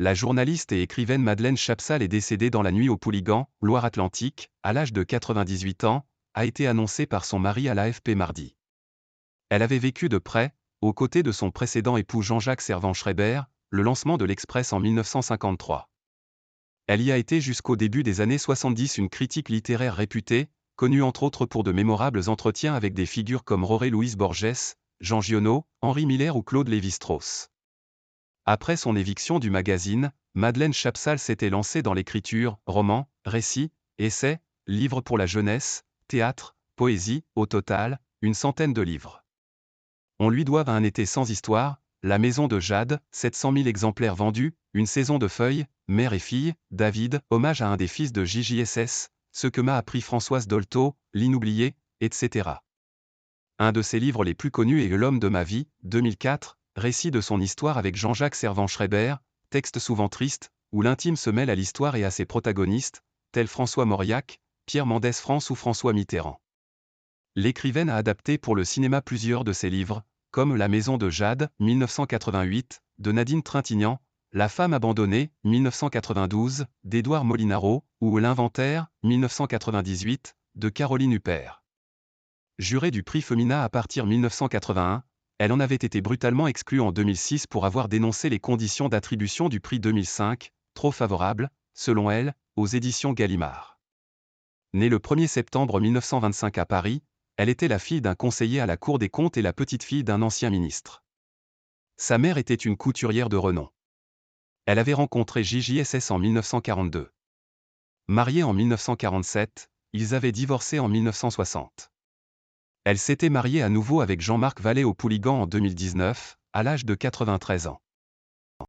La journaliste et écrivaine Madeleine Chapsal est décédée dans la nuit au Pouliguen, Loire-Atlantique, à l'âge de 98 ans, a été annoncé par son mari à l'AFP mardi. Elle avait vécu de près, aux côtés de son précédent époux Jean-Jacques Servan-Schreiber, le lancement de l'Express en 1953. Elle y a été jusqu'au début des années 70 une critique littéraire réputée, connue entre autres pour de mémorables entretiens avec des figures comme Jorge Luis Borges, Jean Giono, Henri Miller ou Claude Lévi-Strauss. Après son éviction du magazine, Madeleine Chapsal s'était lancée dans l'écriture, romans, récits, essais, livres pour la jeunesse, théâtre, poésie, au total, une centaine de livres. On lui doit Un été sans histoire, La maison de Jade, 700 000 exemplaires vendus, Une saison de feuilles, Mère et fille, David, hommage à un des fils de JJSS, Ce que m'a appris Françoise Dolto, L'inoublié, etc. Un de ses livres les plus connus est L'homme de ma vie, 2004, récit de son histoire avec Jean-Jacques Servan-Schreiber, texte souvent triste, où l'intime se mêle à l'histoire et à ses protagonistes, tels François Mauriac, Pierre Mendès France ou François Mitterrand. L'écrivaine a adapté pour le cinéma plusieurs de ses livres, comme La maison de Jade, 1988, de Nadine Trintignant, La femme abandonnée, 1992, d'Édouard Molinaro, ou L'Inventaire, 1998, de Caroline Huppert. Jurée du prix Femina à partir 1981, elle en avait été brutalement exclue en 2006 pour avoir dénoncé les conditions d'attribution du prix 2005, trop favorables, selon elle, aux éditions Gallimard. Née le 1er septembre 1925 à Paris, elle était la fille d'un conseiller à la Cour des comptes et la petite-fille d'un ancien ministre. Sa mère était une couturière de renom. Elle avait rencontré JJSS en 1942. Mariés en 1947, ils avaient divorcé en 1960. Elle s'était mariée à nouveau avec Jean-Marc Vallée au Pouliguen en 2019, à l'âge de 93 ans.